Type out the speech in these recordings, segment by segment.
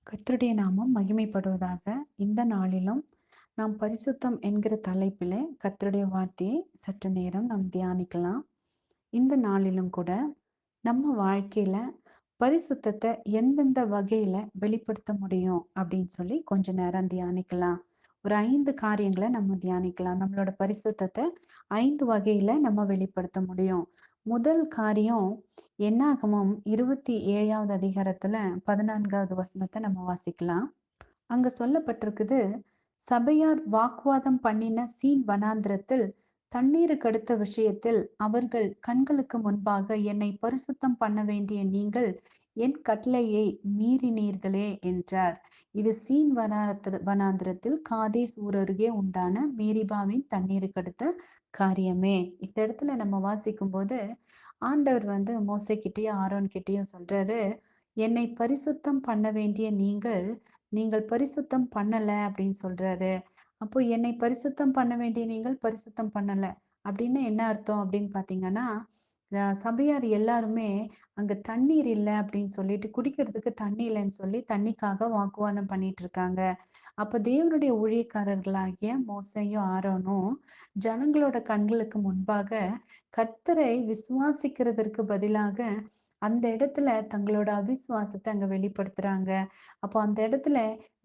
கர்த்தருடைய நாமம் மகிமைப்படுவதாக. இந்த நாளிலும் நாம் பரிசுத்தம் என்கிற தலைப்பிலே கர்த்தருடைய வார்த்தையை சற்று நேரம் நாம் தியானிக்கலாம். இந்த நாளிலும் கூட நம்ம வாழ்க்கையில பரிசுத்தத்தை எந்தெந்த வகையில வெளிப்படுத்த முடியும் அப்படின்னு சொல்லி கொஞ்ச நேரம் தியானிக்கலாம். ஒரு 5 காரியங்களை நம்ம தியானிக்கலாம். நம்மளோட பரிசுத்தத்தை 5 வகையில நம்ம வெளிப்படுத்த முடியும். முதல் காரியம் என்னாகமம் 27வது அதிகாரத்துல 14வது வசனத்தை நம்ம வாசிக்கலாம். அங்க சொல்லப்பட்டிருக்குது, சபையார் வாக்குவாதம் பண்ணின சீன் வனாந்திரத்தில் தண்ணீருக்கு அடுத்த விஷயத்தில் அவர்கள் கண்களுக்கு முன்பாக என்னை பரிசுத்தம் பண்ண வேண்டிய நீங்கள் என் கட்டளையை மீறினீர்களே என்றார். இது சீன் வனாந்திரத்தில் காதேஸ் ஊர் அருகே உண்டான மேரிபாவின் தண்ணீருக்கு அடுத்த காரியமே. இந்த இடத்துல நம்ம வாசிக்கும் போது ஆண்டவர் மோசே கிட்டயும் ஆரோன் கிட்டயும் சொல்றாரு, என்னை பரிசுத்தம் பண்ண வேண்டிய நீங்கள் பரிசுத்தம் பண்ணல அப்படின்னு சொல்றாரு. அப்போ என்னை பரிசுத்தம் பண்ண வேண்டிய நீங்கள் பரிசுத்தம் பண்ணல அப்படின்னு என்ன அர்த்தம் அப்படின்னு பாத்தீங்கன்னா, சபையார் எல்லாருமே அங்க தண்ணீர் இல்லை அப்படின்னு சொல்லிட்டு, குடிக்கிறதுக்கு தண்ணி இல்லைன்னு சொல்லி தண்ணிக்காக வாக்குவாதம் பண்ணிட்டு இருக்காங்க. அப்ப தேவனுடைய ஊழியக்காரர்களாகிய மோசேயும் ஆரோனும் ஜனங்களோட கண்களுக்கு முன்பாக கர்த்தரை விசுவாசிக்கிறதற்கு பதிலாக அந்த இடத்துல தங்களோட அவிசுவாசத்தை அங்க வெளிப்படுத்துறாங்க. அப்போ அந்த இடத்துல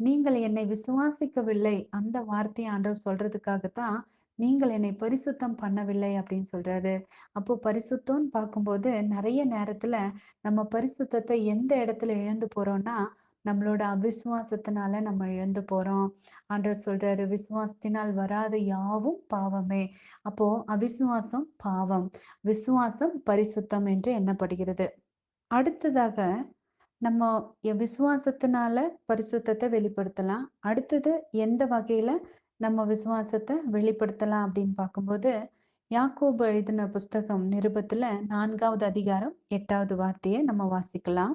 நீங்கள் என்னை விசுவாசிக்கவில்லை, அந்த வார்த்தையை ஆண்டவர் சொல்றதுக்காகத்தான் நீங்கள் என்னை பரிசுத்தம் பண்ணவில்லை அப்படின்னு சொல்றாரு. அப்போ பரிசுத்தம்னு பார்க்கும்போது நிறைய நேரத்துல நம்ம பரிசுத்தத்தை எந்த இடத்துல இழந்து போறோம்னா, நம்மளோட அவிசுவாசத்தினால நம்ம இழந்து போறோம். ஆண்டவர் சொல்றாரு, விசுவாசத்தினால் வராத யாவும் பாவமே. அப்போ அவிசுவாசம் பாவம், விசுவாசம் பரிசுத்தம் என்று எண்ணப்படுகிறது. அடுத்ததாக நம்ம விசுவாசத்தினால பரிசுத்தத்தை வெளிப்படுத்தலாம். அடுத்தது எந்த வகையில நம்ம விசுவாசத்தை வெளிப்படுத்தலாம் அப்படின்னு பார்க்கும்போது, யாக்கோபு எழுதின புஸ்தகம் நிருபத்துல 4வது அதிகாரம் 8வது வார்த்தையை நம்ம வாசிக்கலாம்.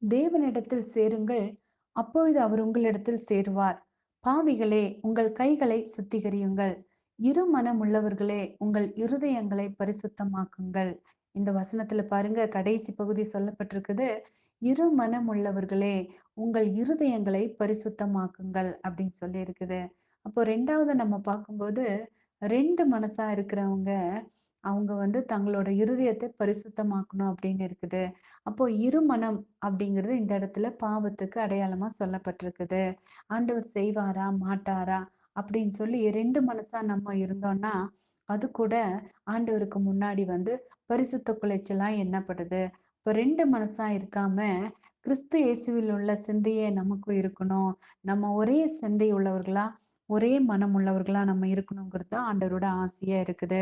தேவனிடத்தில் சேருங்கள், அப்பொழுது அவர் உங்களிடத்தில் சேருவார். பாவிகளே, உங்கள் கைகளை சுத்திகரியுங்கள். இரு மனமுள்ளவர்களே, உங்கள் இருதயங்களை பரிசுத்தமாக்குங்கள். இந்த வசனத்துல பாருங்க, கடைசி பகுதி சொல்லப்பட்டிருக்குது, இரு மனமுள்ளவர்களே, உங்கள் இருதயங்களை பரிசுத்தமாக்குங்கள் அப்படின்னு சொல்லி இருக்குது. அப்போ 2வது நம்ம பார்க்கும்போது, 2 மனசா இருக்கிறவங்க அவங்க தங்களோட இருதயத்தை பரிசுத்தமாக்கணும் அப்படின்னு இருக்குது. அப்போ இருமனம் அப்படிங்கிறது இந்த இடத்துல பாவத்துக்கு அடையாளமா சொல்லப்பட்டிருக்குது. ஆண்டவர் செய்வாரா மாட்டாரா அப்படின்னு சொல்லி 2 மனசா நம்ம இருந்தோம்னா, அது கூட ஆண்டவருக்கு முன்னாடி பரிசுத்த குலைச்சலா எண்ணப்படுது. இப்போ 2 மனசா இருக்காம கிறிஸ்து இயேசுவில் உள்ள சிந்தையே நமக்கும் இருக்கணும். நம்ம ஒரே சிந்தை உள்ளவர்களா, ஒரே மனம் உள்ளவர்களா நம்ம இருக்கணுங்கிறது தான் ஆண்டவரோட ஆசையா இருக்குது.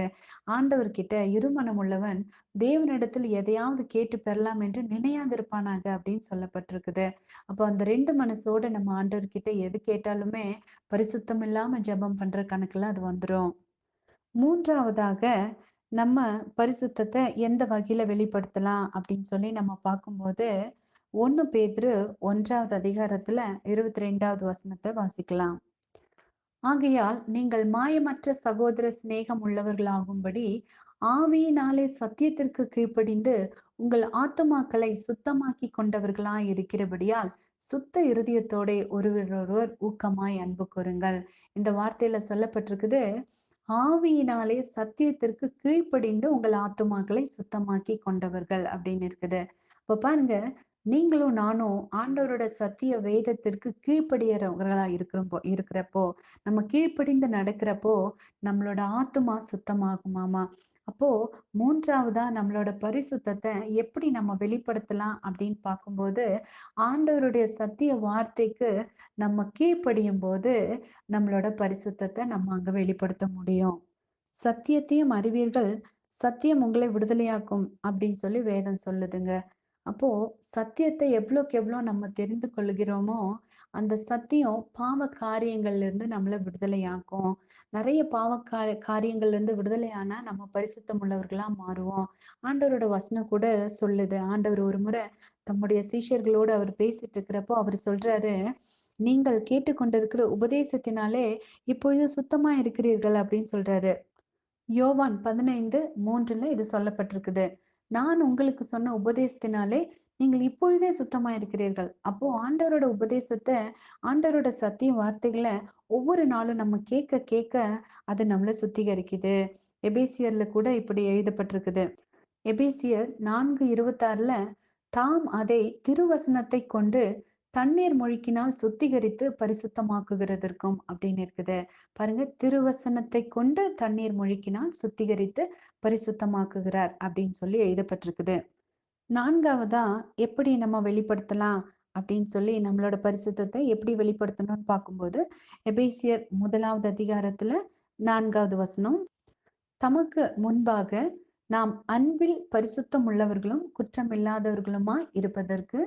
ஆண்டவர்கிட்ட இருமனம் உள்ளவன் தேவனிடத்தில் எதையாவது கேட்டு பெறலாம் என்று நினையாதிருப்பானாக அப்படின்னு சொல்லப்பட்டிருக்குது. அப்போ அந்த 2 மனசோட நம்ம ஆண்டவர்கிட்ட எது கேட்டாலுமே பரிசுத்தம் இல்லாம ஜெபம் பண்ற கணக்குல அது வந்துரும். 3வதாக நம்ம பரிசுத்தத்தை எந்த வகையில வெளிப்படுத்தலாம் அப்படின்னு சொல்லி நம்ம பார்க்கும்போது, 1 பேதுரு 1வது அதிகாரத்துல 22வது வசனத்தை வாசிக்கலாம். ஆகையால் நீங்கள் மாயமற்ற சகோதர சிநேகம் உள்ளவர்களாகும்படி ஆவியினாலே சத்தியத்திற்கு கீழ்ப்படிந்து உங்கள் ஆத்துமாக்களை சுத்தமாக்கி கொண்டவர்களாய் இருக்கிறபடியால் சுத்த இருதயத்தோட ஒருவரொருவர் ஊக்கமாய் அன்பு கூறுங்கள். இந்த வார்த்தையில சொல்லப்பட்டிருக்குது, ஆவியினாலே சத்தியத்திற்கு கீழ்ப்படிந்து உங்கள் ஆத்துமாக்களை சுத்தமாக்கி கொண்டவர்கள் அப்படின்னு இருக்குது. இப்ப பாருங்க, நீங்களும் நானும் ஆண்டவரோட சத்திய வேதத்திற்கு கீழ்ப்படியறவர்களா இருக்கிறப்போ, நம்ம கீழ்ப்படிந்து நடக்கிறப்போ நம்மளோட ஆத்துமா சுத்தமாகுமாமா. அப்போ 3வதா நம்மளோட பரிசுத்தத்தை எப்படி நம்ம வெளிப்படுத்தலாம் அப்படின்னு பார்க்கும்போது, ஆண்டவருடைய சத்திய வார்த்தைக்கு நம்ம கீழ்ப்படியும் போது நம்மளோட பரிசுத்தத்தை நம்ம அங்க வெளிப்படுத்த முடியும். சத்தியத்தையும் அறிவீர்கள், சத்தியம் உங்களை விடுதலையாக்கும் அப்படின்னு சொல்லி வேதம் சொல்லுதுங்க. அப்போ சத்தியத்தை எவ்வளோக்கு எவ்வளோ நம்ம தெரிந்து கொள்கிறோமோ, அந்த சத்தியம் பாவ காரியங்கள்ல இருந்து நம்மள விடுதலையாக்கும். நிறைய பாவ காரியங்கள்ல இருந்து விடுதலையானா நம்ம பரிசுத்தம் உள்ளவர்களா மாறுவோம். ஆண்டவரோட வசனம் கூட சொல்லுது. ஆண்டவர் ஒரு முறை தம்முடைய சீஷர்களோடு அவர் பேசிட்டு இருக்கிறப்போ அவர் சொல்றாரு, நீங்கள் கேட்டுக்கொண்டிருக்கிற உபதேசத்தினாலே இப்பொழுது சுத்தமா இருக்கிறீர்கள் அப்படின்னு சொல்றாரு. யோவான் 15:3 இது சொல்லப்பட்டிருக்குது. நான் உங்களுக்கு சொன்ன உபதேசத்தினாலே நீங்கள் இப்பொழுதே சுத்தமா இருக்கிறீர்கள். அப்போ ஆண்டவரோட உபதேசத்த, ஆண்டவரோட சத்திய வார்த்தைகள ஒவ்வொரு நாளும் நம்ம கேட்க கேட்க அது நம்மள சுத்திகரிக்குது. எபேசியர்ல கூட இப்படி எழுதப்பட்டிருக்குது. எபேசியர் 4:26ல தாம் அதை திருவசனத்தைக் கொண்டு தண்ணீர் முழுக்கினால் சுத்திகரித்து பரிசுத்தமாக்குகிறதற்கும் அப்படின்னு இருக்குது. பாருங்க, திருவசனத்தைக் கொண்டு தண்ணீர் முழுக்கினால் சுத்திகரித்து பரிசுத்தமாக்குகிறார் அப்படின்னு சொல்லி எழுதப்பட்டிருக்குது. 4வதா எப்படி நம்ம வெளிப்படுத்தலாம் அப்படின்னு சொல்லி நம்மளோட பரிசுத்தத்தை எப்படி வெளிப்படுத்தணும்னு பார்க்கும்போது, எபேசியர் 1வது அதிகாரத்துல 4வது வசனம், தமக்கு முன்பாக நாம் அன்பில் பரிசுத்தம் உள்ளவர்களும் குற்றமில்லாதவர்களுமாய் இருப்பதற்கு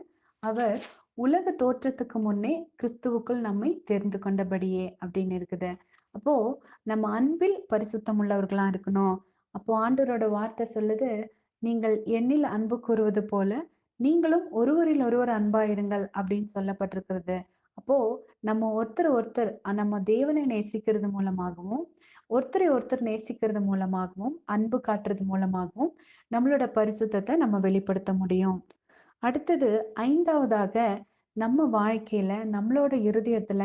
அவர் உலக தோற்றத்துக்கு முன்னே கிறிஸ்துவுக்குள் நம்மை தெரிந்து கொண்டபடியே அப்படின்னு இருக்குது. அப்போ நம்ம அன்பில் பரிசுத்தம் உள்ளவர்களா இருக்கணும். அப்போ ஆண்டவரோட வார்த்தை சொல்லுது, நீங்கள் என்னில் அன்பு கூறுவது போல நீங்களும் ஒருவரில் ஒருவர் அன்பாயிருங்கள் அப்படின்னு சொல்லப்பட்டிருக்கிறது. அப்போ நம்ம ஒருத்தர் ஒருத்தர் நம்ம தேவனை நேசிக்கிறது மூலமாகவும், ஒருத்தரை ஒருத்தர் நேசிக்கிறது மூலமாகவும், அன்பு காட்டுறது மூலமாகவும் நம்மளோட பரிசுத்தத்தை நம்ம வெளிப்படுத்த முடியும். அடுத்தது 5வதாக நம்ம வாழ்க்கையில, நம்மளோட இருதயத்துல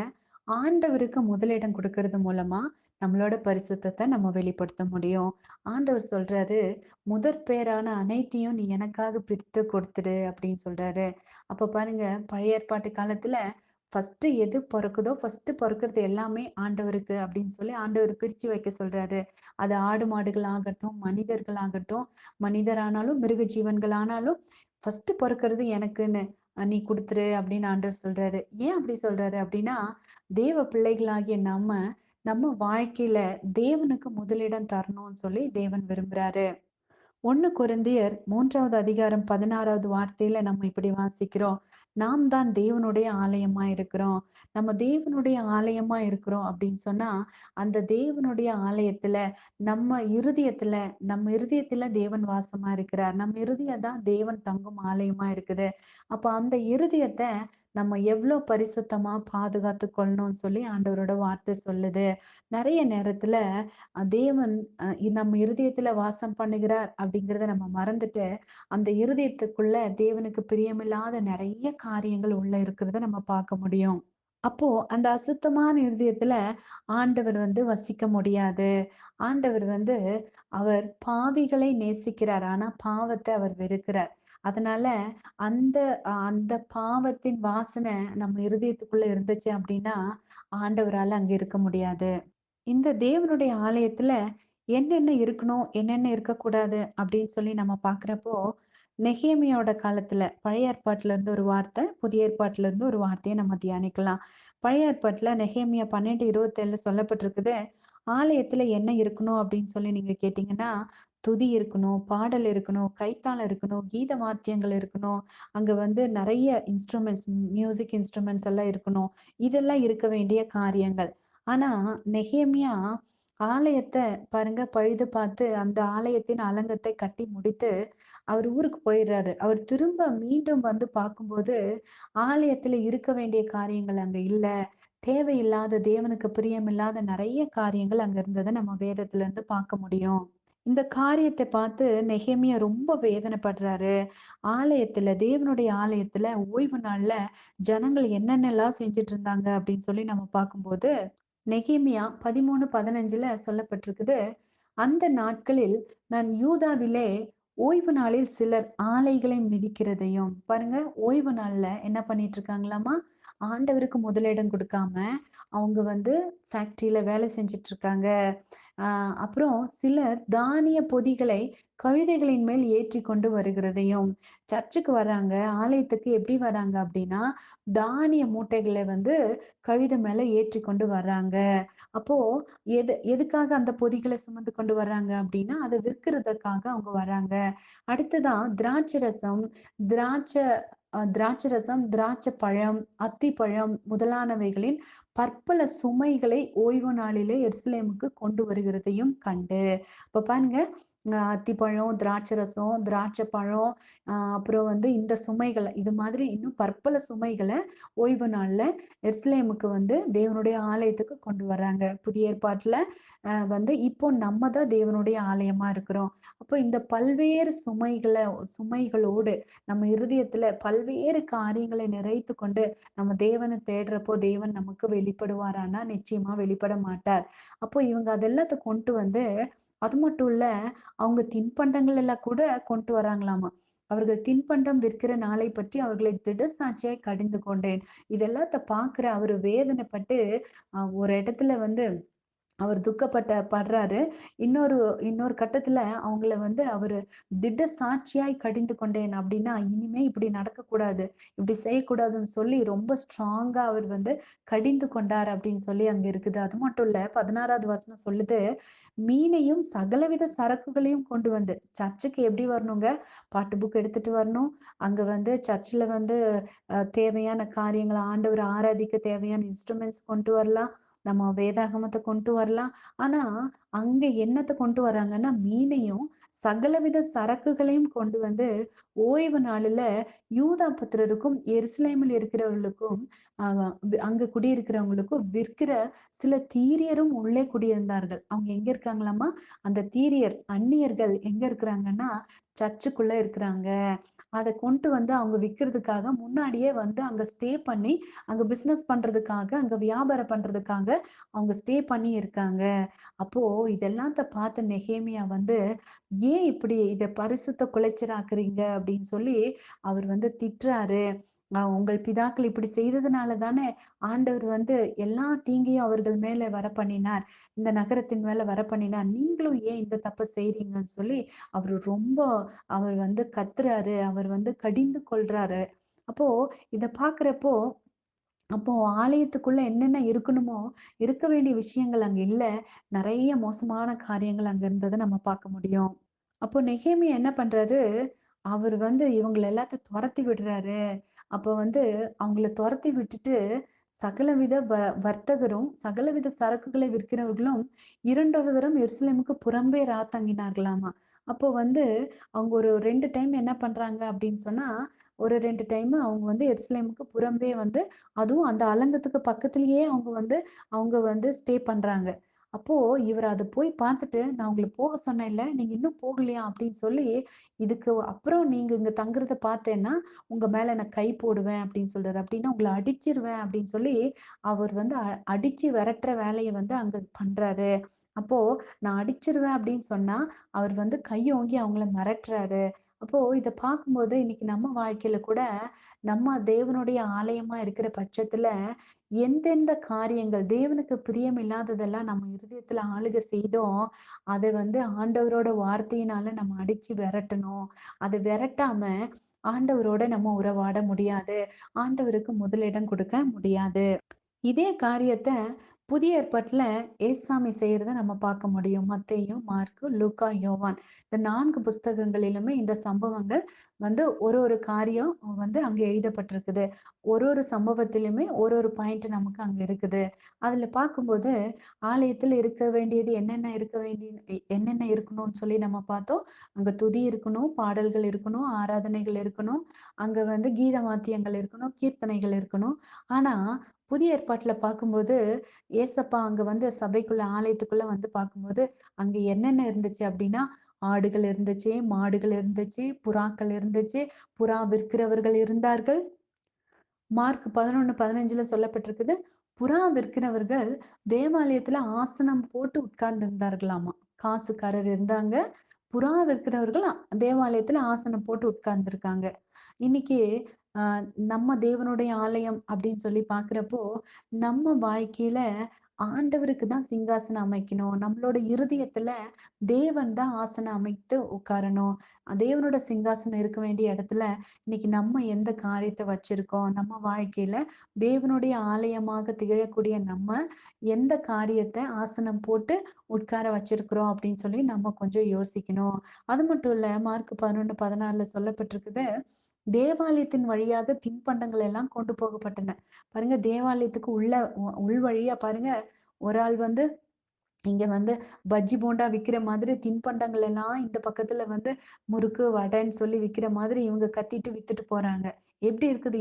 ஆண்டவருக்கு முதலிடம் கொடுக்கறது மூலமா நம்மளோட பரிசுத்தத்தை நம்ம வெளிப்படுத்த முடியும். ஆண்டவர் சொல்றாரு, "முதற் பேறான அனைத்தையும் நீ எனக்காக பிரித்து கொடுத்துடு" அப்படின்னு சொல்றாரு. அப்ப பாருங்க, பழைய ஏற்பாட்டு காலத்துல ஃபர்ஸ்ட் எது பொறக்குதோ, ஃபர்ஸ்ட் பொறக்கிறது எல்லாமே ஆண்டவருக்கு அப்படின்னு சொல்லி ஆண்டவர் பிரிச்சு வைக்க சொல்றாரு. அது ஆடு மாடுகள் ஆகட்டும், மனிதர்கள் ஆகட்டும், மனிதரானாலும் மிருக ஜீவன்கள் ஆனாலும் ஃபர்ஸ்ட் பொறக்கிறது எனக்குன்னு நீ குடுத்துரு அப்படின்னு ஆண்டவர் சொல்றாரு. ஏன் அப்படி சொல்றாரு அப்படின்னா, தேவ பிள்ளைகளாகிய நம்ம வாழ்க்கையில தேவனுக்கு முதலிடம் தரணும்னு சொல்லி தேவன் விரும்புறாரு. 1 கொரிந்தியர் 3வது அதிகாரம் 16வது வார்த்தையில நம்ம இப்படி வாசிக்கிறோம். நாம் தான் தேவனுடைய ஆலயமா இருக்கிறோம். நம்ம தேவனுடைய ஆலயமா இருக்கிறோம் அப்படின்னு சொன்னா, அந்த தேவனுடைய ஆலயத்துல நம்ம இருதயத்துல தேவன் வாசமா இருக்கிறார். நம்ம இருதயம் தான் தேவன் தங்கும் ஆலயமா இருக்குது. அப்ப அந்த இருதயத்த நம்ம எவ்ளோ பரிசுத்தமா பாதுகாத்துக் கொள்ளணும்னு சொல்லி ஆண்டவரோட வார்த்தை சொல்லுது. நெறைய நேரத்துல தேவன் நம்ம இருதயத்துல வாசம் பண்ணுகிறார் அப்படிங்கிறத நம்ம மறந்துட்டு, அந்த இருதயத்துக்குள்ள தேவனுக்கு பிரியமில்லாத நெறைய காரியங்கள் உள்ள இருக்கிறத நம்ம பார்க்க முடியும். அப்போ அந்த அசுத்தமான இருதயத்துல ஆண்டவர் வசிக்க முடியாது. ஆண்டவர் அவர் பாவிகளை நேசிக்கிறார். ஆனா பாவத்த அவர் வெறுக்கிறார். அதனால அந்த அந்த பாவத்தின் வாசனை நம்ம இருதயத்துக்குள்ள இருந்துச்சு அப்படின்னா, ஆண்டவரால அங்க இருக்க முடியாது. இந்த தேவனுடைய ஆலயத்துல என்னென்ன இருக்கணும், என்னென்ன இருக்கக்கூடாது அப்படின்னு சொல்லி நம்ம பார்க்கிறப்போ, நெகேமியாவோட காலத்துல பழைய ஏற்பாட்டுல இருந்து ஒரு வார்த்தை, புதிய ஏற்பாட்டுல இருந்து ஒரு வார்த்தைய நம்ம தியானிக்கலாம். பழைய ஏற்பாட்டுல நெகேமியா 12:27 சொல்லப்பட்டிருக்குது. ஆலயத்துல என்ன இருக்கணும் அப்படின்னு சொல்லி நீங்க கேட்டீங்கன்னா, துதி இருக்கணும், பாடல் இருக்கணும், கைத்தாளம் இருக்கணும், கீத வாத்தியங்கள் இருக்கணும். அங்க நெறைய இன்ஸ்ட்ருமெண்ட்ஸ், மியூசிக் இன்ஸ்ட்ருமெண்ட்ஸ் எல்லாம் இருக்கணும். இதெல்லாம் இருக்க வேண்டிய காரியங்கள். ஆனா, நெகேமியா ஆலயத்த பாருங்க பழுது பார்த்து, அந்த ஆலயத்தின் அலங்கத்தை கட்டி முடித்து, அவர் ஊருக்கு போயிர்றாரு. அவர் திரும்ப மீண்டும் பார்க்கும்போது, ஆலயத்தில இருக்க வேண்டிய காரியங்கள் அங்க இல்ல. தேவையில்லாத, தேவனுக்கு பிரியமில்லாத நெறைய காரியங்கள் அங்க இருந்தத நம்ம வேதத்திலருந்து பார்க்க முடியும். இந்த காரியத்த பார்த்து நெகேமியா ரொம்ப வேதனைப்படுறாரு. ஆலயத்தில, தேவனுடைய ஆலயத்தில ஓய்வு நாள்ல ஜனங்கள் என்னென்னலாம் செஞ்சுட்டு இருந்தாங்க அப்படின்னு சொல்லி நம்ம பார்க்கும்போது, நெகேமியா 13:15ல சொல்லப்பட்டிருக்குது. அந்த நாட்களில் நான் யூதாவிலே ஓய்வு நாளில் சிலர் ஆலைகளை மிதிக்கிறதையும் பாருங்க, ஓய்வு நாள்ல என்ன பண்ணிட்டு இருக்காங்களாமா, ஆண்டவருக்கு முதலிடம் கொடுக்காம அவங்க ஃபேக்டரியில வேலை செஞ்சுட்டு இருக்காங்க. அப்புறம் சிலர் தானிய பொதிகளை கழுதைகளின் மேல் ஏற்றி கொண்டு வருகிறதையும், சர்ச்சுக்கு வர்றாங்க, ஆலயத்துக்கு எப்படி வராங்க அப்படின்னா, தானிய மூட்டைகளை கழுதை மேல ஏற்றி கொண்டு வர்றாங்க. அப்போ எதுக்காக அந்த பொதிகளை சுமந்து கொண்டு வர்றாங்க அப்படின்னா, அதை விற்கிறதுக்காக அவங்க வர்றாங்க. அடுத்ததா திராட்சை ரசம், திராட்சை பழம், அத்திப்பழம் முதலானவைகளின் பற்பல சுமைகளை ஓய்வு நாளிலே எருசலேமுக்கு கொண்டு வருகிறதையும் கண்டு. அப்ப பாருங்க, அத்திப்பழம், திராட்சை ரசம், திராட்சை பழம், அப்புறம் வந்து இந்த சுமைகள இது மாதிரி இன்னும் பற்பல சுமைகள ஓய்வு நாள்ல எருசலேமுக்கு வந்து தேவனுடைய ஆலயத்துக்கு கொண்டு வர்றாங்க. புதிய ஏற்பாட்டுல வந்து இப்போ நம்ம தான் தேவனுடைய ஆலயமா இருக்கிறோம். அப்போ இந்த பல்வேறு சுமைகளோடு நம்ம இருதயத்துல பல்வேறு காரியங்களை நிறைத்து கொண்டு நம்ம தேவனை தேடுறப்போ தேவன் நமக்கு வெளிப்படுவாரான்னா நிச்சயமா வெளிப்பட மாட்டார். அப்போ இவங்க அதெல்லாத்த கொண்டு வந்து அது மட்டும் இல்ல, அவங்க தின்பண்டங்கள் எல்லாம் கூட கொண்டு வராங்களாமா. அவர்கள் தின்பண்டம் விற்கிற நாளை பற்றி அவர்களை திடசாட்சியாய் கடிந்து கொண்டேன். இதெல்லாத்த பார்க்கிற அவரு வேதனைப்பட்டு ஒரு இடத்துல வந்து அவர் படுறாரு. இன்னொரு இன்னொரு கட்டத்துல அவங்கள வந்து அவரு திட சாட்சியாய் கடிந்து கொண்டேன் அப்படின்னா, இனிமே இப்படி நடக்கக்கூடாது. இப்படி செய்யக்கூடாதுன்னு சொல்லி ரொம்ப ஸ்ட்ராங்கா அவர் வந்து கடிந்து கொண்டார் அப்படின்னு சொல்லி அங்க இருக்குது. அது மட்டும் இல்ல 16வது வசனம் சொல்லுது, மீனையும் சகலவித சரக்குகளையும் கொண்டு வந்து சர்ச்சுக்கு எப்படி வரணுங்க? பாட்டு புக் எடுத்துட்டு வரணும். அங்க வந்து சர்ச்சுல வந்து தேவையான காரியங்கள ஆண்டவர ஆராதிக்க தேவையான இன்ஸ்ட்ருமெண்ட்ஸ் கொண்டு வரலாம். நம்ம வேதாகமத்த கொண்டு வரலாம். ஆனா, அங்க என்னத்த கொண்டு வராங்கன்னா, மீனையும், சகலவித சரக்குகளையும் கொண்டு வந்து ஓய்வு நாளில யூதா புத்திரருக்கும், எருசலேமில் இருக்கிறவர்களுக்கும், அ அங்க குடியிருக்கிறவங்களுக்கும் விற்கிற சில தீரியரும் உள்ளே குடியிருந்தார்கள். அவங்க எங்க இருக்காங்களாமா? அந்த தீரியர், அந்நியர்கள் எங்க இருக்கிறாங்கன்னா, சர்ச்சுக்குள்ள இருக்கிறாங்க. அத கொண்டு வந்து அவங்க விக்கிறதுக்காக முன்னாடியே வந்து அங்க ஸ்டே பண்ணி, அங்க பிசினஸ் பண்றதுக்காக, அங்க வியாபாரம் பண்றதுக்காக அவங்க ஸ்டே பண்ணி இருக்காங்க. அப்போ இதெல்லாத்த பார்த்த நெகேமியா வந்து, "ஏன் இப்படி இத பரிசுத்த குலைச்சலாக்குறீங்க?" அப்படின்னு சொல்லி அவர் வந்து திட்டுறாரு. "உங்கள் பிதாக்கள் இப்படி செய்ததுனால தானே ஆண்டவர் வந்து எல்லா தீங்கையும் அவர்கள் மேல வரப்பண்ணினார். இந்த நகரத்தின் மேல வரப்பண்ணினார். நீங்களும் ஏன் இந்த தப்ப செய்றீங்கன்னு?" சொல்லி அவரு ரொம்ப அவர் வந்து கத்துறாரு. அவர் வந்து கடிந்து கொள்றாரு. அப்போ இத பார்க்கிறப்போ அப்போ ஆலயத்துக்குள்ள என்னென்ன இருக்கணுமோ, இருக்க வேண்டிய விஷயங்கள் அங்க இல்ல. நெறைய மோசமான காரியங்கள் அங்க இருந்தத நம்ம பார்க்க முடியும். அப்போ நெகேமியா என்ன பண்றாரு, அவரு வந்து இவங்கள எல்லாத்தையும் தொரத்தி விடுறாரு. அப்போ வந்து அவங்கள தொரத்தி விட்டுட்டு, சகலவித வர்த்தகரும், சகலவித சரக்குகளை விற்கிறவர்களும் 2 தரம் எருசலேமுக்கு புறம்பே தங்கினார்களாமா. அப்போ வந்து அவங்க ஒரு 2 டைம் என்ன பண்றாங்க அப்படின்னு சொன்னா, ஒரு 2 டைம் அவங்க வந்து எருசலேமுக்கு புறம்பே வந்து அதுவும் அந்த அலங்கத்துக்கு பக்கத்திலேயே அவங்க வந்து ஸ்டே பண்றாங்க. அப்போ இவரு அத போய் பார்த்துட்டு, "நான் உங்கள போக சொன்னேன்ல, நீங்க இன்னும் போகலையா?" அப்படின்னு சொல்லி, "இதுக்கு அப்புறம் நீங்க இங்க தங்குறத பார்த்தேன்னா, உங்க மேல நான் கை போடுவேன்" அப்படின்னு சொல்றாரு. "அப்படின்னா உங்கள அடிச்சிருவேன்" அப்படின்னு சொல்லி, அவர் வந்து அடிச்சு விரட்டுற வேலைய வந்து அங்க பண்றாரு. அப்போ நான் அடிச்சிருவேன் அப்படின்னு சொன்னா, அவர் வந்து கையோங்கி அவங்கள மிரட்டுறாரு. அப்போ இத பார்க்கும்போது இன்னைக்கு நம்ம வாழ்க்கையில கூட, நம்ம தேவனுடைய ஆலயமா இருக்கிற பட்சத்துல, எந்தெந்த காரியங்கள் தேவனுக்கு பிரியமில்லாததெல்லாம் நம்ம இருதயத்துல ஆளுகை செய்தோம், அத வந்து ஆண்டவரோட வார்த்தையினால நம்ம அடிச்சு விரட்டணும். அத விரட்டாம ஆண்டவரோட நம்ம உறவாட முடியாது. ஆண்டவருக்கு முதலிடம் கொடுக்க முடியாது. இதே காரியத்த புதிய ஏற்பாட்டுல ஏசாமி செய்யறத நம்ம பார்க்க முடியும். மத்தேயு, மார்க்கு, லூக்கா, யோவான். இந்த 4 புஸ்தகங்களிலுமே இந்த சம்பவங்கள் வந்து ஒரு காரியம் வந்து அங்க எழுதப்பட்டிருக்குது. ஒரு சம்பவத்திலுமே ஒரு பாயிண்ட் நமக்கு அங்க இருக்குது. அதுல பார்க்கும்போது ஆலயத்துல இருக்க வேண்டியது என்னென்ன இருக்கணும்னு சொல்லி நம்ம பார்த்தோம். அங்க துதி இருக்கணும், பாடல்கள் இருக்கணும், ஆராதனைகள் இருக்கணும். அங்க வந்து கீத வாத்தியங்கள் இருக்கணும், கீர்த்தனைகள் இருக்கணும். ஆனா புதிய ஏற்பாட்டுல பார்க்கும்போது, ஏசப்பா அங்க வந்து சபைக்குள்ள, ஆலயத்துக்குள்ள வந்து பார்க்கும்போது, அங்க என்னென்ன இருந்துச்சு அப்டின்னா, ஆடுகள் இருந்துச்சு, மாடுகள் இருந்துச்சு, புறாக்கள் இருந்துச்சு, புறா விற்கிறவர்கள் இருந்தார்கள். மார்க் 11:15ல சொல்லப்பட்டிருக்குது. புறா விற்கிறவர்கள் தேவாலயத்துல ஆசனம் போட்டு உட்கார்ந்திருந்தார்களாமா. காசுக்காரர் இருந்தாங்க. புறா விற்கிறவர்கள் தேவாலயத்துல ஆசனம் போட்டு உட்கார்ந்திருக்காங்க. இன்னைக்கு அ நம்ம தேவனுடைய ஆலயம் அப்படின்னு சொல்லி பார்க்கிறப்போ, நம்ம வாழ்க்கையில ஆண்டவருக்கு தான் சிங்காசனம் அமைக்கணும். நம்மளோட இருதயத்துல தேவன் தான் ஆசனம் அமைத்து உட்காரணும். தேவனோட சிங்காசனம் இருக்க வேண்டிய இடத்துல இன்னைக்கு நம்ம எந்த காரியத்த வச்சிருக்கோம்? நம்ம வாழ்க்கையில தேவனுடைய ஆலயமாக திகழக்கூடிய நம்ம எந்த காரியத்த ஆசனம் போட்டு உட்கார வச்சிருக்கிறோம் அப்படின்னு சொல்லி நம்ம கொஞ்சம் யோசிக்கணும். அது மட்டும் இல்ல மார்க் 11:16ல சொல்லப்பட்டிருக்குது. தேவாலயத்தின் வழியாக தின்பண்டங்கள் எல்லாம் கொண்டு போகப்பட்டன. பாருங்க தேவாலயத்துக்கு உள்ள உள் வழியா பாருங்க, ஒரு ஆள் வந்து இங்க வந்து பஜ்ஜி, போண்டா விக்கிற மாதிரி தின்பண்டங்கள் எல்லாம் இந்த பக்கத்துல வந்து முறுக்கு, வடைன்னு சொல்லி விக்கிற மாதிரி இவங்க கத்திட்டு வித்துட்டு போறாங்க. எப்படி இருக்குது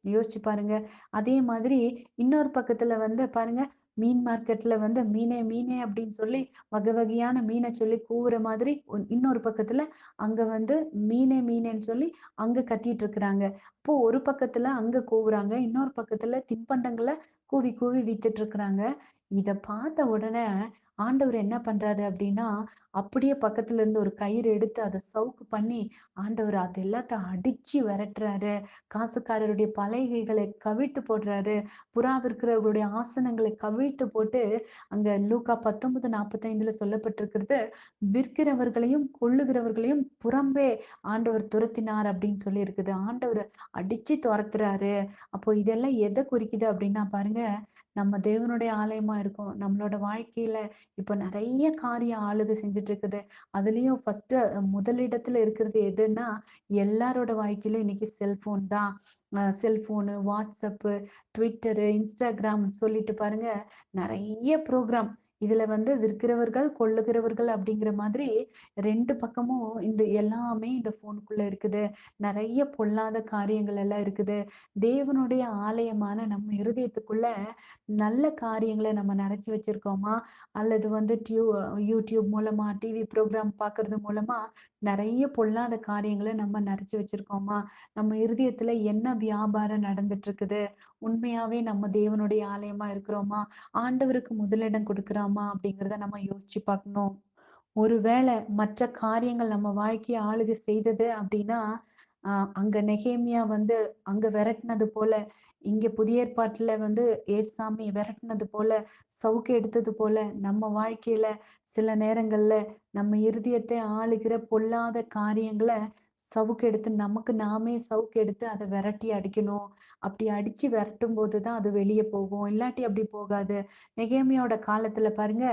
யோசிச்சு பாருங்க. அதே மாதிரி இன்னொரு பக்கத்துல வந்து பாருங்க, மீன் மார்க்கெட்ல வந்து மீனே மீனே அப்படின்னு சொல்லி வகை வகையான மீன சொல்லி கூவுற மாதிரி இன்னொரு பக்கத்துல அங்க வந்து மீனே மீனேன்னு சொல்லி அங்க கத்திட்டு இருக்கிறாங்க. அப்போ ஒரு பக்கத்துல அங்க கூவுறாங்க, இன்னொரு பக்கத்துல தின்பண்டங்கள கூவி கூவி வித்துட்டு இருக்கிறாங்க. இத பார்த்த உடனே ஆண்டவர் என்ன பண்றாரு அப்படின்னா, அப்படியே பக்கத்துல இருந்து ஒரு கயிறு எடுத்து அத சவுக்கு பண்ணி, ஆண்டவர் அது எல்லாத்த அடிச்சு விரட்டுறாரு. காசுக்காரருடைய பலகைகளை கவிழ்த்து போடுறாரு. புறா விற்கிறவர்களுடைய ஆசனங்களை கவிழ்த்து போட்டு, அங்க லூக்கா 19:45 சொல்லப்பட்டிருக்கிறது, விற்கிறவர்களையும், கொல்லுகிறவர்களையும் புறம்பே ஆண்டவர் துரத்தினார் அப்படின்னு சொல்லி இருக்குது. ஆண்டவர் அடிச்சு தொரத்துறாரு. அப்போ இதெல்லாம் எத குறிக்குது அப்படின்னா பாருங்க, நம்ம தேவனுடைய ஆலயமா இருக்கோம். நம்மளோட வாழ்க்கையில இப்ப நெறைய காரியம் ஆளுகை செஞ்சுட்டு இருக்குது. அதுலயும் ஃபர்ஸ்ட்டு முதலிடத்துல இருக்கிறது எதுன்னா, எல்லாரோட வாழ்க்கையிலும் இன்னைக்கு செல்ஃபோன் தான். செல்ஃபோனு, வாட்ஸ்அப்பு, ட்விட்டரு, இன்ஸ்டாகிராம் சொல்லிட்டு பாருங்க, நெறைய ப்ரோகிராம். இதுல வந்து விற்கிறவர்கள், கொள்ளுகிறவர்கள் அப்படிங்கிற மாதிரி 2 பக்கமும் இந்த எல்லாமே இந்த ஃபோனுக்குள்ள இருக்குது. நெறைய பொல்லாத காரியங்கள் எல்லாம் இருக்குது. தேவனுடைய ஆலயமான நம்ம இருதயத்துக்குள்ள நல்ல காரியங்கள நம்ம நெறச்சு வச்சிருக்கோமா? அல்லது வந்து யூடியூப் மூலமா, டிவி ப்ரோகிராம் பார்க்கறது மூலமா நெறைய பொல்லாத காரியங்கள நம்ம நெறச்சு வச்சிருக்கோமா? நம்ம இருதயத்துல என்ன வியாபாரம் நடந்துட்டு இருக்குது? உண்மையாவே நம்ம தேவனுடைய ஆலயமா இருக்கிறோமா? ஆண்டவருக்கு முதலிடம் குடுக்குறோமா? அப்படிங்கிறத நம்ம யோசிச்சு பார்க்கணும். ஒருவேள மற்ற காரியங்கள் நம்ம வாழ்க்கைய ஆளுகை செய்தது அப்படின்னா, அ அங்க நெகேமியா வந்து அங்க விரட்டுனது போல, இங்க புதிய ஏற்பாட்டுல வந்து ஏசாமி விரட்டுனது போல, சவுக்கு எடுத்தது போல, நம்ம வாழ்க்கையில சில நேரங்கள்ல நம்ம இருதயத்தை ஆளுகிற பொல்லாத காரியங்கள சவுக்கெடுத்து நமக்கு நாமே சவுக்கெடுத்து அத விரட்டி அடிக்கணும். அப்படி அடிச்சு விரட்டும்போது தான் அது வெளிய போகும். இல்லாட்டி அப்படி போகாது. நெகேமியாவோட காலத்துல பாருங்க,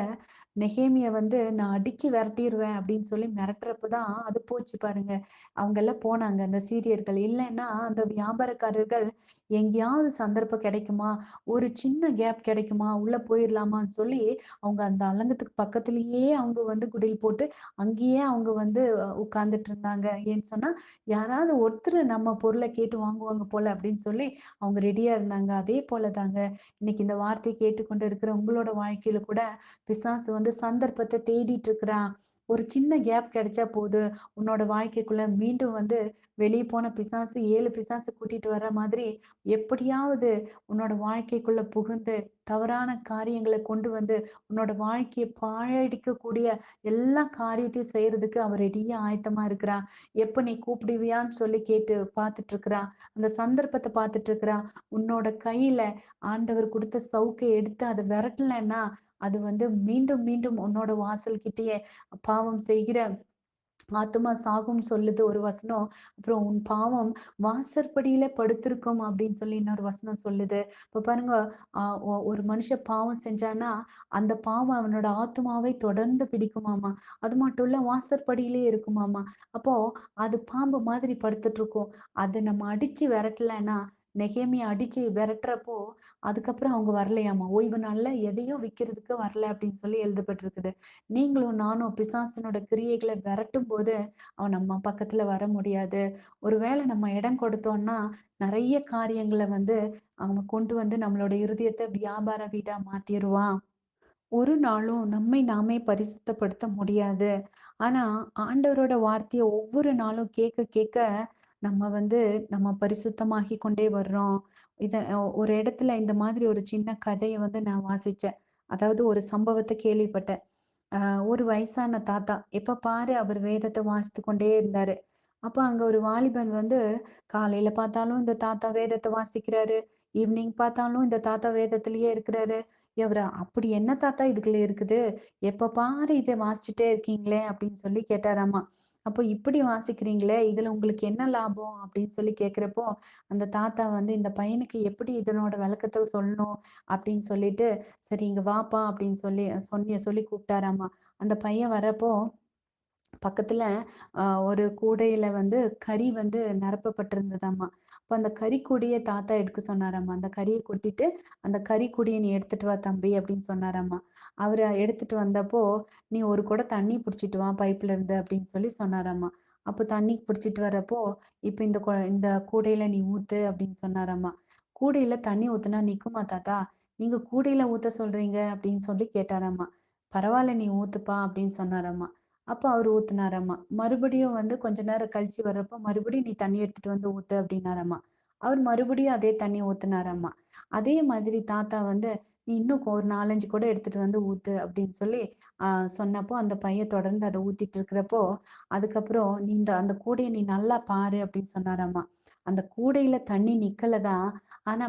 நெகேமியா வந்து நான் அடிச்சு விரட்டிருவேன் அப்படின்னு சொல்லி மிரட்டுறப்ப தான் அது போச்சு பாருங்க. அவங்கெல்லாம் போனாங்க அந்த சீரியர்கள். இல்லன்னா அந்த வியாபாரக்காரர்கள் எங்கேயாவது சந்தர்ப்பம் கிடைக்குமா? ஒரு சின்ன கேப் கிடைக்குமா? உள்ள போயிரலாமான்னு சொல்லி அவங்க அந்த அலங்கத்துக்கு பக்கத்திலேயே அவங்க வந்து குடில் போட்டு, அங்கேயே அவங்க வந்து உட்கார்ந்துட்டு இருந்தாங்க. ஏன்னு சொன்னா, யாராவது ஒருத்தர் நம்ம பொருள கேட்டு வாங்குவாங்க போல அப்படின்னு சொல்லி அவங்க ரெடியா இருந்தாங்க. அதே போல தாங்க இன்னைக்கு இந்த வார்த்தைய கேட்டுக்கொண்டு இருக்கிற உங்களோட வாழ்க்கையில கூட பிசாசு வந்து சந்தர்ப்பத்த தேடிட்டு இருக்கிறான். ஒரு சின்ன கேப் கிடைச்சா போதும், உன்னோட வாழ்க்கைக்குள்ள மீண்டும் வந்து வெளிய போன பிசாசு 7 பிசாசு கூட்டிட்டு வர்ற மாதிரி, எப்படியாவது உன்னோட வாழ்க்கைக்குள்ள புகுந்து, தவறான காரியங்கள கொண்டு வந்து, உன்னோட வாழ்க்கைய பாழடிக்கக்கூடிய எல்லா காரியத்தையும் செய்றதுக்கு அவன் ரெடியா ஆயத்தமா இருக்கிறான். எப்ப நீ கூப்பிடுவியான்னு சொல்லி கேட்டு பார்த்துட்டு இருக்கிறான். அந்த சந்தர்ப்பத்த பார்த்துட்டு இருக்கிறான். உன்னோட கையில ஆண்டவர் குடுத்த சவுக்க எடுத்து அத விரட்டலன்னா, அது வந்து மீண்டும் மீண்டும் உன்னோட வாசல் கிட்டயே பாவம் செய்கிற ஆத்துமா சாகும்ன்னு சொல்லுது ஒரு வசனம். அப்புறம் உன் பாவம் வாசற்படியில படுத்திருக்கும் அப்படின்னு சொல்லி இன்னொரு வசனம் சொல்லுது. இப்ப பாருங்க, ஒரு மனுஷன் பாவம் செஞ்சான்னா, அந்த பாவம் அவனோட ஆத்துமாவை தொடர்ந்து பிடிக்குமாமா. அது மட்டும் இல்ல வாசற்படியிலே இருக்குமாமா. அப்போ அது பாம்பு மாதிரி படுத்துட்டு இருக்கும். அத நம்ம அடிச்சு விரட்டலன்னா, நெகேமியா அடிச்சு விரட்டுறப்போ, அதுக்கப்புறம் அவங்க வரலையாமா. ஓய்வு நாள்ல எதையும் விக்கிறதுக்கு வரல அப்படின்னு சொல்லி எழுதப்பட்டிருக்குது. நீங்களும் நானும் பிசாசினோட கிரியைகளை விரட்டும்போது, அவன் நம்ம பக்கத்துல வர முடியாது. ஒருவேளை நம்ம இடம் கொடுத்தோம்னா, நெறைய காரியங்கள வந்து அவன் கொண்டு வந்து நம்மளோட இருதயத்த வியாபார வீடா மாத்திருவான். ஒரு நாளும் நம்மை நாமே பரிசுத்தப்படுத்த முடியாது. ஆனா, ஆண்டவரோட வார்த்தைய ஒவ்வொரு நாளும் கேட்க கேட்க, நம்ம வந்து நம்ம பரிசுத்தமாகிக் கொண்டே வர்றோம். இத ஒரு இடத்துல இந்த மாதிரி ஒரு சின்ன கதைய வந்து நான் வாசிச்சேன். அதாவது ஒரு சம்பவத்த கேள்விப்பட்டேன். அ ஒரு வயசான தாத்தா, எப்ப பாரு அவர் வேதத்த வாசித்து கொண்டே இருந்தாரு. அப்ப அங்க ஒரு வாலிபன் வந்து காலையில பார்த்தாலும் இந்த தாத்தா வேதத்த வாசிக்கிறாரு. ஈவினிங் பார்த்தாலும் இந்த தாத்தா வேதத்திலேயே இருக்கிறாரு. இவரு "அப்படி என்ன தாத்தா இதுக்குள்ள இருக்குது? எப்ப பாரு இத வாசிச்சுட்டே இருக்கீங்களே!" அப்படின்னு சொல்லி கேட்டாராமா. அப்போ "இப்படி வாசிக்கிறீங்களே, இதுல உங்களுக்கு என்ன லாபம்?" அப்படின்னு சொல்லி கேட்கிறப்போ, அந்த தாத்தா வந்து இந்த பையனுக்கு எப்படி இதனோட விளக்கத்த சொல்லணும் அப்படின்னு சொல்லிட்டு, "சரி இங்க வாப்பா" அப்படின்னு சொல்லி சொல்லி கூப்பிட்டாராமா. அந்த பையன் வரப்போ பக்கத்துல ஒரு கூடையில வந்து கறி வந்து நிரப்பப்பட்டிருந்ததாம்மா. அப்ப அந்த கறி கூடைய தாத்தா எடுக்க சொன்னாராம்மா. "அந்த கறிய கொட்டிட்டு, அந்த கறி கூடைய நீ எடுத்துட்டு வா தம்பி" அப்படின்னு சொன்னாராம்மா. அவரு எடுத்துட்டு வந்தப்போ, "நீ ஒரு குடம் தண்ணி புடிச்சிட்டு வா பைப்ல இருந்து" அப்படின்னு சொல்லி சொன்னாராம்மா. அப்போ தண்ணி புடிச்சிட்டு வரப்போ, "இப்ப இந்த கூடையில நீ ஊத்து" அப்படின்னு சொன்னாராம்மா. "கூடையில தண்ணி ஊத்துனா நிக்குமா தாத்தா? நீங்க கூடையில ஊத்த சொல்றீங்க" அப்படின்னு சொல்லி கேட்டாராம்மா. "பரவால்ல நீ ஊத்துப்பா" அப்படின்னு சொன்னாராம்மா. அப்ப அவரு ஊத்துனாராம்மா. மறுபடியும் வந்து கொஞ்ச நேரம் கழிச்சு வர்றப்போ, "மறுபடியும் நீ தண்ணி எடுத்துட்டு வந்து ஊத்து" அப்படின்னாராம்மா. அவர் மறுபடியும் அதே தண்ணீய ஊத்துனாராம்மா. அதே மாதிரி தாத்தா வந்து, "நீ இன்னும் ஒரு 4, 5 குடம் எடுத்துட்டு வந்து ஊத்து" அப்படின்னு சொல்லி அ சொன்னப்போ, அந்த பையன் தொடர்ந்து அத ஊத்திட்டு இருக்கிறப்போ, அதுக்கப்புறம் "நீ அந்த கூடைய நீ நல்லா பாரு" அப்படின்னு சொன்னாராம்மா. அந்த கூடையில தண்ணி நிக்கல தான். ஆனா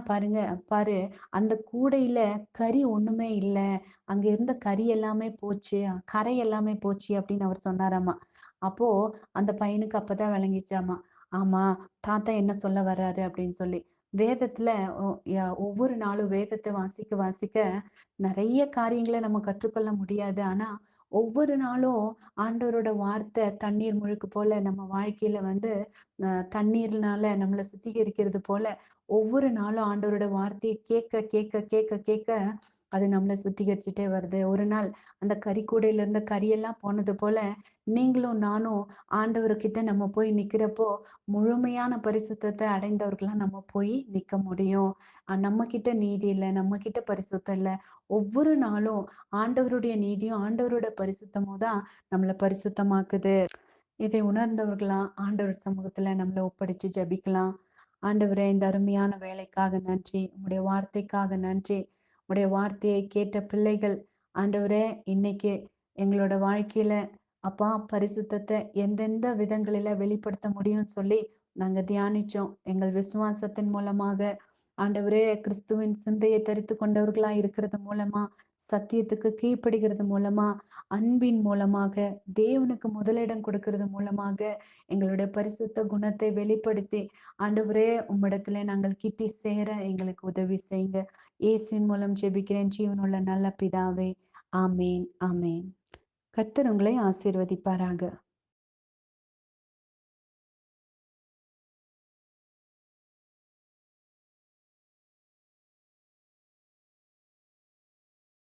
பாரு அந்த கூடையில கறி ஒண்ணுமே இல்ல. அங்க இருந்த கறி எல்லாமே போச்சு, கரை எல்லாமே போச்சு அப்படின்னு அவர் சொன்னாராமா. அப்போ அந்த பையனுக்கு அப்பதான் விளங்கிச்சாமா. ஆமா, தாத்தா என்ன சொல்ல வர்றாரு அப்படின்னு சொல்லி. வேதத்துல ஒ ய ஒவ்வொரு நாளும் வேதத்த வாசிக்க வாசிக்க நெறைய காரியங்கள நம்ம கற்றுக்கொள்ள முடியாது. ஆனா, ஒவ்வொரு நாளும் ஆண்டவரோட வார்த்தை தண்ணீர் முழுக்கு போல நம்ம வாழ்க்கையில வந்து தண்ணீர்னால நம்மள சுத்திகரிக்கிறது போல, ஒவ்வொரு நாளும் ஆண்டவரோட வார்த்தைய கேட்க கேட்க கேட்க கேட்க அது நம்மள சுத்திகரிச்சுட்டே வருது. ஒரு நாள் அந்த கறிக்கூடையில இருந்த கறியெல்லாம் போனது போல, நீங்களும் நானும் ஆண்டவர்கிட்ட நம்ம போய் நிக்கிறப்போ, முழுமையான பரிசுத்தத்த அடைந்தவர்களா நம்ம போய் நிக்க முடியும். நம்மகிட்ட நீதி இல்ல, நம்மகிட்ட பரிசுத்தம் இல்ல. ஒவ்வொரு நாளும் ஆண்டவருடைய நீதியும், ஆண்டவரோட பரிசுத்தமும் தான் நம்மள பரிசுத்தமாக்குது. இதை உணர்ந்தவர்களா ஆண்டவர் சமூகத்துல நம்மள ஒப்படைச்சு ஜெபிக்கலாம். ஆண்டவரே, இந்த அருமையான வேலைக்காக நன்றி. உம்முடைய வார்த்தைக்காக நன்றி. உம்முடைய வார்த்தையை கேட்ட பிள்ளைகள், ஆண்டவரே, இன்னைக்கு எங்களோட வாழ்க்கையில அப்பா பரிசுத்தத்தை எந்தெந்த விதங்களில வெளிப்படுத்த முடியும்னு சொல்லி நாங்க தியானிச்சோம். எங்கள் விசுவாசத்தின் மூலமாக ஆண்டவரே, கிறிஸ்துவின் சிந்தையை தரித்துக் கொண்டவர்களா இருக்கிறது மூலமா, சத்தியத்துக்கு கீழ்ப்படிகிறது மூலமா, அன்பின் மூலமாக, தேவனுக்கு முதலிடம் கொடுக்கிறது மூலமாக, எங்களுடைய பரிசுத்த குணத்தை வெளிப்படுத்தி, ஆண்டவரே உம்மிடத்திலே நாங்கள் கிட்டி சேர எங்களுக்கு உதவி செய்யுங்க. இயேசுவின் மூலம் ஜெபிக்கிறேன் ஜீவனுள்ள நல்ல பிதாவே. ஆமேன், ஆமேன். கர்த்தர் உங்களை ஆசீர்வதிப்பாராக.